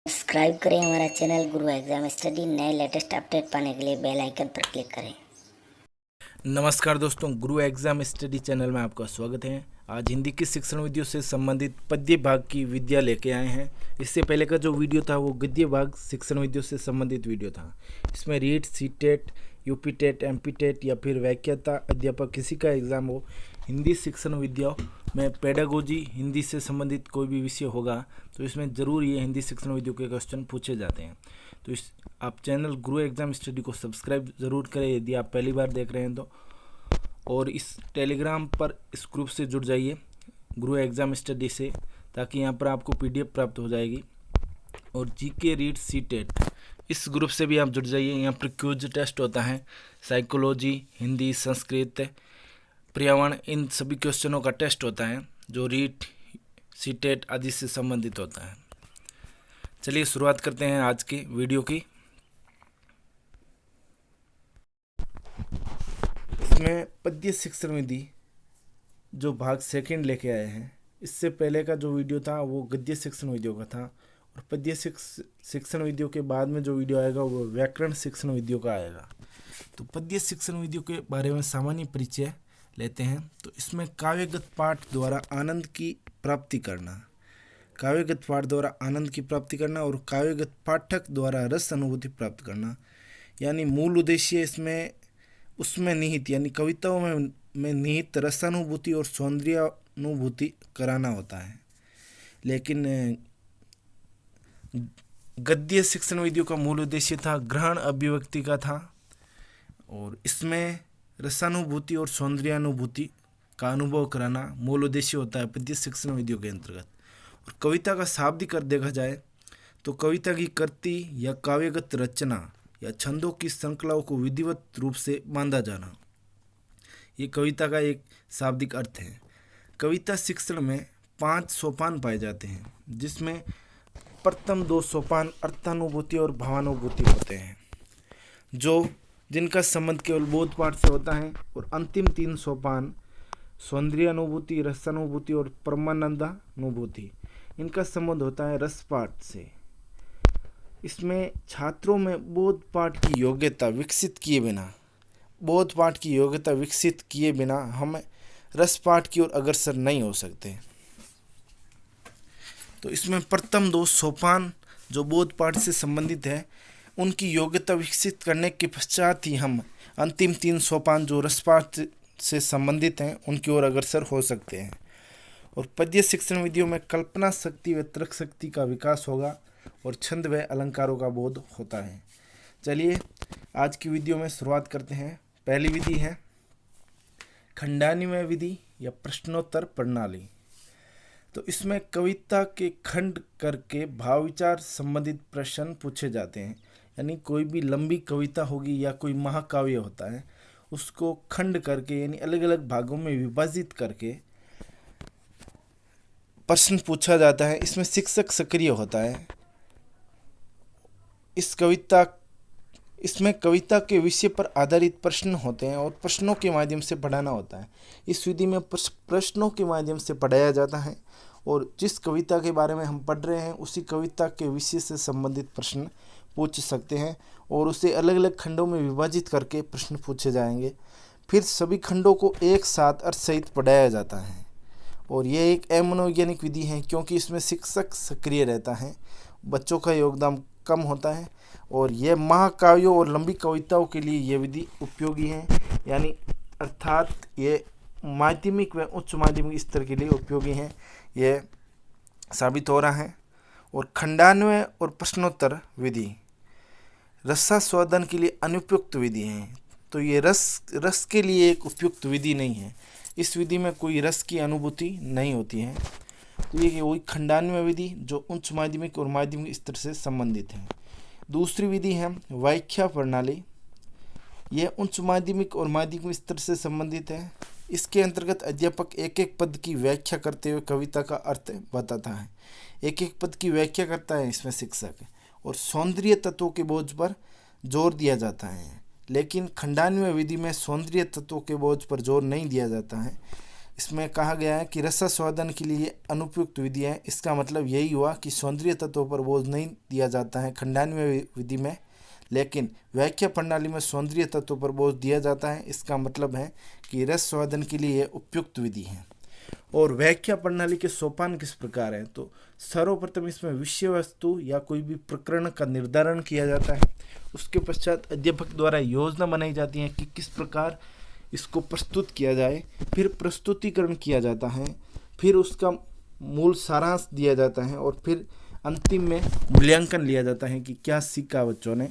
Subscribe करें हमारा channel गुरु exam study. नए लेटेस्ट अपडेट पाने के लिए बेल आइकन पर क्लिक करें। नमस्कार दोस्तों, गुरु एग्जाम स्टडी चैनल में आपका स्वागत है। आज हिंदी की शिक्षण विधियों से संबंधित पद्य भाग की विद्या लेके आए हैं। इससे पहले का जो वीडियो था वो गद्य भाग शिक्षण विधियों से संबंधित वीडियो था। इसमें REET, CTET, UP TET, MP TET या फिर व्याख्याता अध्यापक किसी का एग्ज़ाम हो, हिंदी शिक्षण विद्याओं में पेडागोजी हिंदी से संबंधित कोई भी विषय होगा तो इसमें ज़रूर ये हिंदी शिक्षण विधियों के क्वेश्चन पूछे जाते हैं। तो आप चैनल गुरु एग्जाम स्टडी को सब्सक्राइब ज़रूर करें यदि आप पहली बार देख रहे हैं तो, और इस टेलीग्राम पर इस ग्रुप से जुड़ जाइए गुरु एग्जाम स्टडी से, ताकि यहाँ पर आपको पीडीएफ प्राप्त हो जाएगी। और जीके, रीड, सीटेट इस ग्रुप से भी आप जुड़ जाइए। यहाँ पर क्विज टेस्ट होता है, साइकोलॉजी, हिंदी, संस्कृत, पर्यावरण, इन सभी क्वेश्चनों का टेस्ट होता है जो रीट, सीटेट आदि से संबंधित होता है। चलिए शुरुआत करते हैं आज की वीडियो की। इसमें पद्य शिक्षण विधि जो भाग सेकंड लेके आए हैं। इससे पहले का जो वीडियो था वो गद्य शिक्षण विधियों का था, और पद्य शिक्षण विधियों के बाद में जो वीडियो आएगा वो व्याकरण शिक्षण विधियों का आएगा। तो पद्य शिक्षण विधियों के बारे में सामान्य परिचय लेते हैं। तो इसमें काव्यगत पाठ द्वारा आनंद की प्राप्ति करना, काव्यगत पाठ द्वारा आनंद की प्राप्ति करना और काव्यगत पाठक द्वारा रस अनुभूति प्राप्त करना, यानी मूल उद्देश्य इसमें उसमें निहित यानी कविताओं में निहित रसानुभूति और सौंदर्यानुभूति कराना होता है। लेकिन गद्य शिक्षण विधियों का मूल उद्देश्य था ग्रहण अभिव्यक्ति का था, और इसमें रसानुभूति और सौंदर्यानुभूति का अनुभव कराना मूल उद्देश्य होता है पद्य शिक्षण विधियों के अंतर्गत। और कविता का शाब्दिक अर्थ देखा जाए तो कविता की कृति या काव्यगत रचना या छंदों की श्रृंखलाओं को विधिवत रूप से बांधा जाना, ये कविता का एक शाब्दिक अर्थ है। कविता शिक्षण में 5 सोपान पाए जाते हैं, जिसमें प्रथम 2 सोपान अर्थानुभूति और भावानुभूति होते हैं, जिनका संबंध केवल बोध पाठ से होता है, और अंतिम 3 सोपान सौंदर्यानुभूति, रसानुभूति और परमानंदानुभूति, इनका संबंध होता है रस पाठ से। इसमें छात्रों में बोध पाठ की योग्यता विकसित किए बिना हम रस पाठ की ओर अग्रसर नहीं हो सकते। तो इसमें प्रथम 2 सोपान जो बोध पाठ से संबंधित है, उनकी योग्यता विकसित करने के पश्चात ही हम अंतिम 3 सोपान जो रसपाठ से संबंधित हैं उनकी ओर अग्रसर हो सकते हैं। और पद्य शिक्षण विधियों में कल्पना शक्ति व तर्क शक्ति का विकास होगा और छंद व अलंकारों का बोध होता है। चलिए आज की वीडियो में शुरुआत करते हैं। पहली विधि है खंडान्वय विधि या प्रश्नोत्तर प्रणाली। तो इसमें कविता के खंड करके भाव विचार संबंधित प्रश्न पूछे जाते हैं, यानी कोई भी लंबी कविता होगी या कोई महाकाव्य होता है उसको खंड करके यानी अलग अलग भागों में विभाजित करके प्रश्न पूछा जाता है। इसमें शिक्षक सक्रिय होता है। इसमें कविता के विषय पर आधारित प्रश्न होते हैं और प्रश्नों के माध्यम से पढ़ाना होता है। इस विधि में प्रश्नों के माध्यम से पढ़ाया जाता है, और जिस कविता के बारे में हम पढ़ रहे हैं उसी कविता के विषय से संबंधित प्रश्न पूछ सकते हैं, और उसे अलग अलग खंडों में विभाजित करके प्रश्न पूछे जाएंगे। फिर सभी खंडों को एक साथ अर्थ सहित पढ़ाया जाता है, और यह एक अमनोवैज्ञानिक विधि है क्योंकि इसमें शिक्षक सक्रिय रहता है, बच्चों का योगदान कम होता है, और यह महाकाव्यों और लंबी कविताओं के लिए यह विधि उपयोगी है, यानी अर्थात ये माध्यमिक व उच्च माध्यमिक स्तर के लिए उपयोगी है, यह साबित हो रहा है। और खंडान्वय और प्रश्नोत्तर विधि रसास्वादन के लिए अनुपयुक्त विधि है। तो ये रस के लिए एक उपयुक्त विधि नहीं है। इस विधि में कोई रस की अनुभूति नहीं होती है। तो ये वही खंडान्वय विधि जो उच्च माध्यमिक और माध्यमिक स्तर से संबंधित है। दूसरी विधि है व्याख्या प्रणाली। यह उच्च माध्यमिक और माध्यमिक स्तर से संबंधित है। इसके अंतर्गत अध्यापक एक एक पद की व्याख्या करते हुए कविता का अर्थ बताता है। एक एक पद की व्याख्या करता है इसमें शिक्षक, और सौंदर्य तत्वों के बोझ पर जोर दिया जाता है। लेकिन खंडान्वय विधि में सौंदर्य तत्वों के बोझ पर जोर नहीं दिया जाता है। इसमें कहा गया है कि रसास्वादन के लिए अनुपयुक्त विधि है। इसका मतलब यही हुआ कि सौंदर्य तत्वों पर बोझ नहीं दिया जाता है खंडान्वय विधि में, लेकिन व्याख्या प्रणाली में सौंदर्य तत्वों पर बोझ दिया जाता है। इसका मतलब है कि रसास्वादन के लिए उपयुक्त विधि है। और व्याख्या प्रणाली के सोपान किस प्रकार है, तो सर्वप्रथम इसमें विषय वस्तु या कोई भी प्रकरण का निर्धारण किया जाता है। उसके पश्चात अध्यापक द्वारा योजना बनाई जाती है कि किस प्रकार इसको प्रस्तुत किया जाए, फिर प्रस्तुतिकरण किया जाता है, फिर उसका मूल सारांश दिया जाता है और फिर अंतिम में मूल्यांकन लिया जाता है कि क्या सीखा बच्चों ने।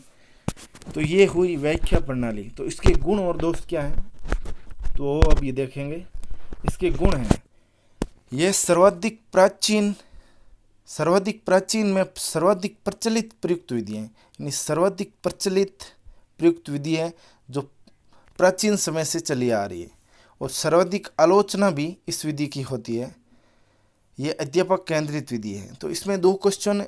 तो ये हुई व्याख्या प्रणाली। तो इसके गुण और दोष क्या हैं, तो अब ये देखेंगे। इसके गुण हैं, यह सर्वाधिक प्राचीन में सर्वाधिक प्रचलित प्रयुक्त विधि है, यानी सर्वाधिक प्रचलित प्रयुक्त विधि है जो प्राचीन समय से चली आ रही है। और सर्वाधिक आलोचना भी इस विधि की होती है। ये अध्यापक केंद्रित विधि है। तो इसमें 2 क्वेश्चन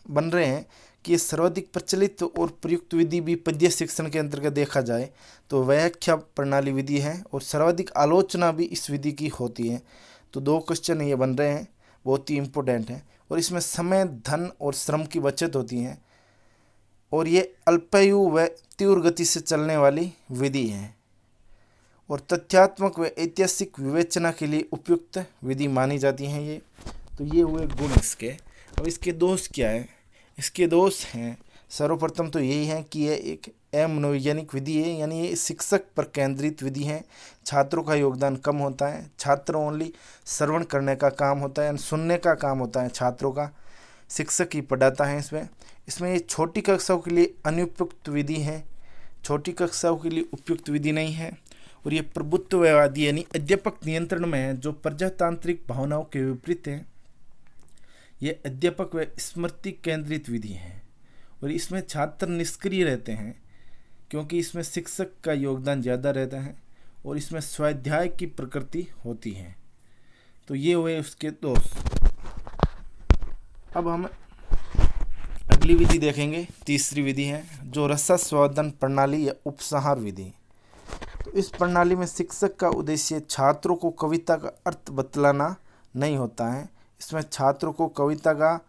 बन रहे हैं कि ये सर्वाधिक प्रचलित और प्रयुक्त विधि भी पद्य शिक्षण के अंतर्गत देखा जाए तो व्याख्या प्रणाली विधि है, और सर्वाधिक आलोचना भी इस विधि की होती है। तो 2 क्वेश्चन ये बन रहे हैं, बहुत ही इम्पोर्टेंट है। और इसमें समय, धन और श्रम की बचत होती है, और ये अल्पायु व तीव्र गति से चलने वाली विधि है, और तथ्यात्मक व ऐतिहासिक विवेचना के लिए उपयुक्त विधि मानी जाती हैं ये। तो ये हुए गुण इसके। अब इसके दोष क्या है, इसके दोष हैं, सर्वप्रथम तो यही है कि यह एक अमनोवैज्ञानिक विधि है, यानी ये शिक्षक पर केंद्रित विधि है। छात्रों का योगदान कम होता है, छात्र ओनली श्रवण करने का काम होता है, यानी सुनने का काम होता है छात्रों का, शिक्षक ही पढ़ाता है। इसमें ये छोटी कक्षाओं के लिए अनुपयुक्त विधि है, छोटी कक्षाओं के लिए उपयुक्त विधि नहीं है। और ये प्रभुत्ववादी यानी अध्यापक नियंत्रण में है, जो प्रजातांत्रिक भावनाओं के विपरीत है। ये अध्यापक व स्मृति केंद्रित विधि है, और इसमें छात्र निष्क्रिय रहते हैं क्योंकि इसमें शिक्षक का योगदान ज़्यादा रहता है, और इसमें स्वाध्याय की प्रकृति होती है। तो ये हुए उसके दोष। अब हम अगली विधि देखेंगे, तीसरी विधि है जो रसास्वादन प्रणाली या उपसंहार विधि। तो इस प्रणाली में शिक्षक का उद्देश्य छात्रों को कविता का अर्थ बतलाना नहीं होता है, इसमें छात्रों को कविता का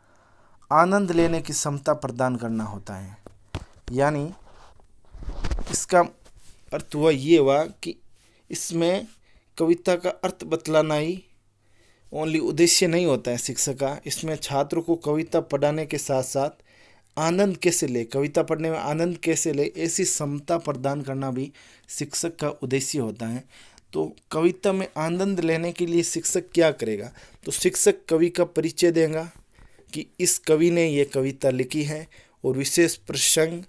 आनंद लेने की क्षमता प्रदान करना होता है। यानी इसका अर्थ हुआ ये हुआ कि इसमें कविता का अर्थ बतलाना ही ओनली उद्देश्य नहीं होता है शिक्षक का। इसमें छात्रों को कविता पढ़ाने के साथ साथ आनंद कैसे ले, कविता पढ़ने में आनंद कैसे ले, ऐसी क्षमता प्रदान करना भी शिक्षक का उद्देश्य होता है। तो कविता में आनंद लेने के लिए शिक्षक क्या करेगा, तो शिक्षक कवि का परिचय देगा कि इस कवि ने ये कविता लिखी है, और विशेष प्रसंग,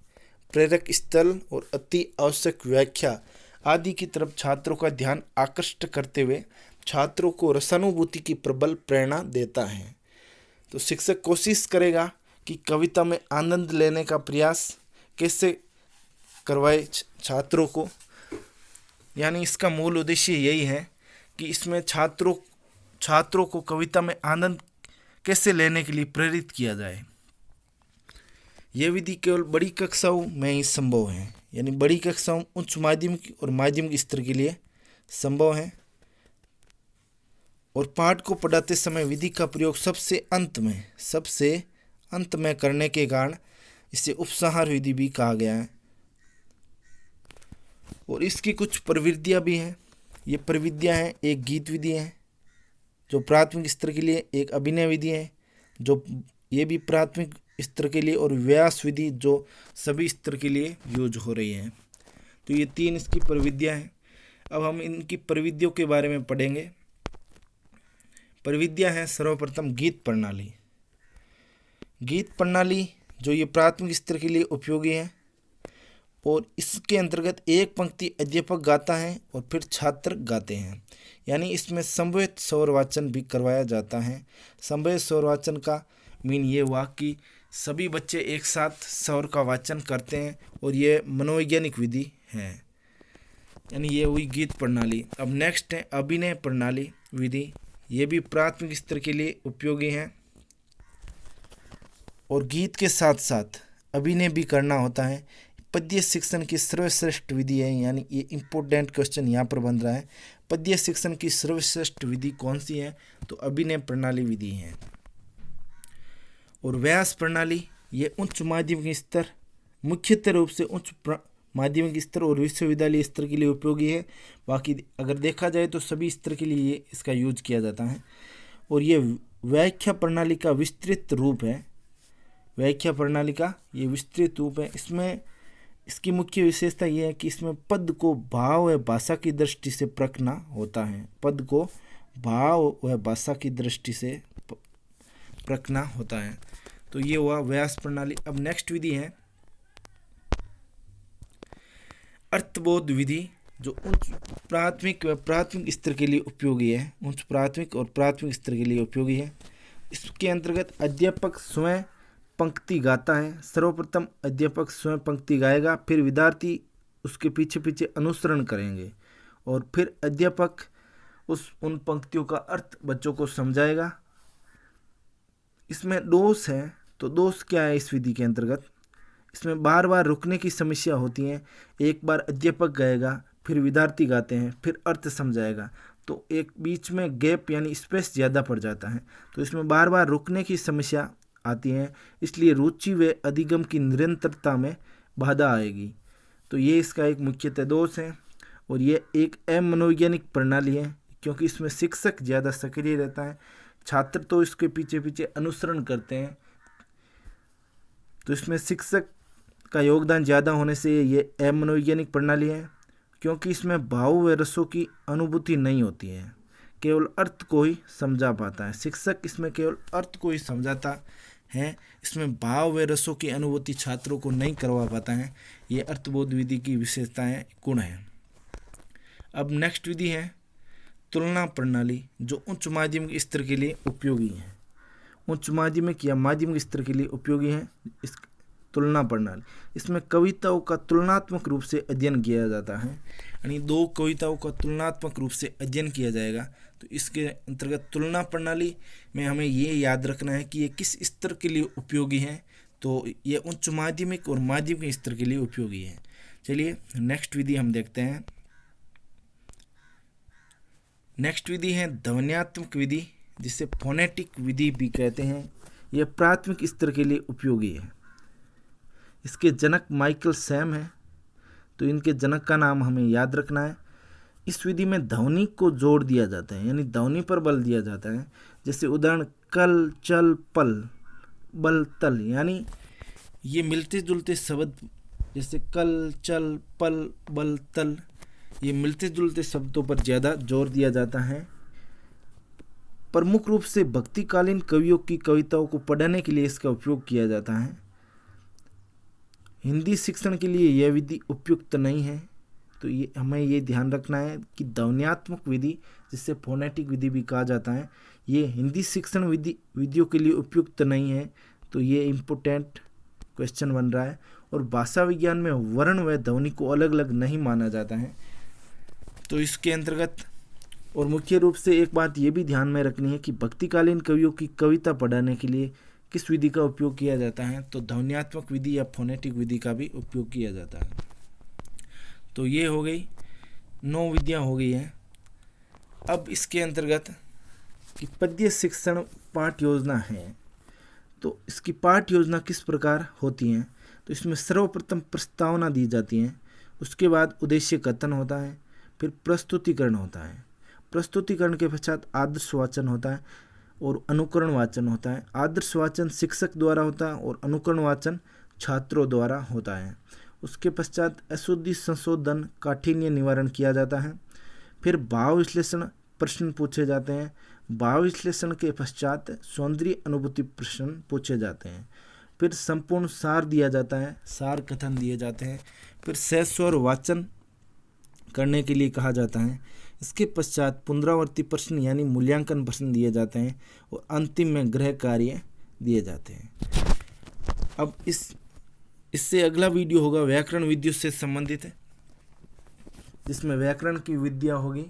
प्रेरक स्थल और अति आवश्यक व्याख्या आदि की तरफ छात्रों का ध्यान आकृष्ट करते हुए छात्रों को रसानुभूति की प्रबल प्रेरणा देता है। तो शिक्षक कोशिश करेगा कि कविता में आनंद लेने का प्रयास कैसे करवाए छात्रों को, यानी इसका मूल उद्देश्य यही है कि इसमें छात्रों को कविता में आनंद कैसे लेने के लिए प्रेरित किया जाए। यह विधि केवल बड़ी कक्षाओं में ही संभव है, यानी बड़ी कक्षाओं, उच्च माध्यमिक और माध्यमिक स्तर के लिए संभव है। और पाठ को पढ़ाते समय विधि का प्रयोग सबसे अंत में करने के कारण इसे उपसंहार विधि भी कहा गया है। और इसकी कुछ प्रविधियाँ भी हैं। ये प्रविधियाँ हैं, एक गीत विधि है जो प्राथमिक स्तर के लिए, एक अभिनय विधि है जो ये भी प्राथमिक स्तर के लिए, और व्यास विधि जो सभी स्तर के लिए यूज हो रही है। तो ये 3 इसकी प्रविधियाँ हैं। अब हम इनकी प्रविधियों के बारे में पढ़ेंगे। प्रविधियाँ हैं सर्वप्रथम गीत प्रणाली। गीत प्रणाली जो ये प्राथमिक स्तर के लिए उपयोगी है, और इसके अंतर्गत एक पंक्ति अध्यापक गाता है और फिर छात्र गाते हैं, यानी इसमें समवेत स्वर वाचन भी करवाया जाता है। समवेत स्वर वाचन का मीन ये हुआ कि सभी बच्चे एक साथ स्वर का वाचन करते हैं, और ये मनोवैज्ञानिक विधि है, यानी ये हुई गीत प्रणाली। अब नेक्स्ट है अभिनय प्रणाली विधि। ये भी प्राथमिक स्तर के लिए उपयोगी है, और गीत के साथ साथ अभिनय भी करना होता है। पद्य शिक्षण की सर्वश्रेष्ठ विधि है, यानी ये इम्पोर्टेंट क्वेश्चन यहाँ पर बन रहा है। पद्य शिक्षण की सर्वश्रेष्ठ विधि कौन सी है? तो अभिनय प्रणाली विधि है। और व्यास प्रणाली ये उच्च माध्यमिक स्तर, मुख्यतः रूप से उच्च माध्यमिक स्तर और विश्वविद्यालय स्तर के लिए उपयोगी है। बाकी अगर देखा जाए तो सभी स्तर के लिए ये इसका यूज किया जाता है। और ये व्याख्या प्रणाली का विस्तृत रूप है। व्याख्या प्रणाली का ये विस्तृत रूप है। इसमें इसकी मुख्य विशेषता यह है कि इसमें पद को भाव व भाषा की दृष्टि से परखना होता है। पद को भाव व भाषा की दृष्टि से परखना होता है। तो ये हुआ व्यास प्रणाली। अब नेक्स्ट विधि है अर्थबोध विधि, जो उच्च प्राथमिक व प्राथमिक स्तर के लिए उपयोगी है। उच्च प्राथमिक और प्राथमिक स्तर के लिए उपयोगी है। इसके अंतर्गत अध्यापक स्वयं पंक्ति गाता है। सर्वप्रथम अध्यापक स्वयं पंक्ति गाएगा, फिर विद्यार्थी उसके पीछे पीछे अनुसरण करेंगे और फिर अध्यापक उन पंक्तियों का अर्थ बच्चों को समझाएगा। इसमें दोष है, तो दोष क्या है इस विधि के अंतर्गत? इसमें बार बार रुकने की समस्या होती है। एक बार अध्यापक गाएगा, फिर विद्यार्थी गाते हैं, फिर अर्थ समझाएगा, तो एक बीच में गैप यानी स्पेस ज़्यादा पड़ जाता है। तो इसमें बार बार रुकने की समस्या आती है, इसलिए रुचि व अधिगम की निरंतरता में बाधा आएगी। तो ये इसका एक मुख्यतः दोष है। और ये एक अमनोवैज्ञानिक प्रणाली है, क्योंकि इसमें शिक्षक ज़्यादा सक्रिय रहता है, छात्र तो इसके पीछे पीछे अनुसरण करते हैं। तो इसमें शिक्षक का योगदान ज़्यादा होने से ये अमनोवैज्ञानिक प्रणाली है, क्योंकि इसमें भाव व रसों की अनुभूति नहीं होती है, केवल अर्थ को ही समझा पाता है। शिक्षक इसमें केवल अर्थ को ही समझाता है, इसमें भाव व रसों की अनुभूति छात्रों को नहीं करवा पाता है। ये अर्थबोध विधि की विशेषताएं गुण है। अब नेक्स्ट विधि है तुलना प्रणाली, जो उच्च माध्यमिक स्तर के लिए उपयोगी है। उच्च माध्यमिक या माध्यमिक स्तर के लिए उपयोगी है इस तुलना प्रणाली। इसमें कविताओं का तुलनात्मक रूप से अध्ययन किया जाता है, यानी दो कविताओं का तुलनात्मक रूप से अध्ययन किया जाएगा। तो इसके अंतर्गत तुलना प्रणाली में हमें ये याद रखना है कि ये किस स्तर के लिए उपयोगी है। तो ये उच्च माध्यमिक और माध्यमिक स्तर के लिए उपयोगी है। चलिए नेक्स्ट विधि हम देखते हैं। नेक्स्ट विधि है ध्वन्यात्मक विधि, जिसे फोनेटिक विधि भी कहते हैं। यह प्राथमिक स्तर के लिए उपयोगी है। इसके जनक माइकल सैम है, तो इनके जनक का नाम हमें याद रखना है। इस विधि में ध्वनि को जोड़ दिया जाता है, यानी ध्वनि पर बल दिया जाता है। जैसे उदाहरण कल चल पल बल तल, यानी ये मिलते जुलते शब्द, जैसे कल चल पल बल तल, ये मिलते जुलते शब्दों पर ज़्यादा जोर दिया जाता है। प्रमुख रूप से भक्तिकालीन कवियों की कविताओं को पढ़ने के लिए इसका उपयोग किया जाता है। हिंदी शिक्षण के लिए यह विधि उपयुक्त नहीं है। तो ये हमें ये ध्यान रखना है कि ध्वन्यात्मक विधि, जिसे फोनेटिक विधि भी कहा जाता है, ये हिंदी शिक्षण विधियों के लिए उपयुक्त नहीं है। तो ये इम्पोर्टेंट क्वेश्चन बन रहा है। और भाषा विज्ञान में वर्ण व ध्वनि को अलग अलग नहीं माना जाता है। तो इसके अंतर्गत और मुख्य रूप से एक बात ये भी ध्यान में रखनी है कि भक्तिकालीन कवियों की कविता पढ़ाने के लिए किस विधि का उपयोग किया जाता है। तो ध्वन्यात्मक विधि या फोनेटिक विधि का भी उपयोग किया जाता है। तो ये हो गई 9 विधियाँ हो गई हैं। अब इसके अंतर्गत कि पद्य शिक्षण पाठ योजना है, तो इसकी पाठ योजना किस प्रकार होती है। तो इसमें सर्वप्रथम प्रस्तावना दी जाती है, उसके बाद उद्देश्य कथन होता है, फिर प्रस्तुतिकरण होता है। प्रस्तुतिकरण के पश्चात आदर्श वाचन होता है और अनुकरण वाचन होता है। आदर्श वाचन शिक्षक द्वारा होता है और अनुकरण वाचन छात्रों द्वारा होता है। उसके पश्चात अशुद्धि संशोधन काठिन्य निवारण किया जाता है। फिर भाव विश्लेषण प्रश्न पूछे जाते हैं। भाव विश्लेषण के पश्चात सौंदर्य अनुभूति प्रश्न पूछे जाते हैं। फिर संपूर्ण सार दिया जाता है, सार कथन दिए जाते हैं। फिर सहस्वर वाचन करने के लिए कहा जाता है। इसके पश्चात पुनरावर्ती प्रश्न यानी मूल्यांकन प्रश्न दिए जाते हैं और अंतिम में गृह कार्य दिए जाते हैं। अब इससे अगला वीडियो होगा व्याकरण विधियों से संबंधित है, जिसमें व्याकरण की विद्या होगी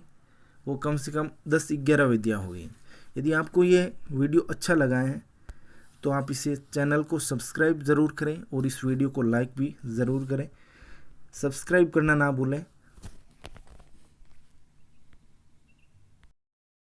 वो कम से कम 10-11 विद्या होगी। यदि आपको ये वीडियो अच्छा लगा है तो आप इसे चैनल को सब्सक्राइब ज़रूर करें और इस वीडियो को लाइक भी ज़रूर करें। सब्सक्राइब करना ना भूलें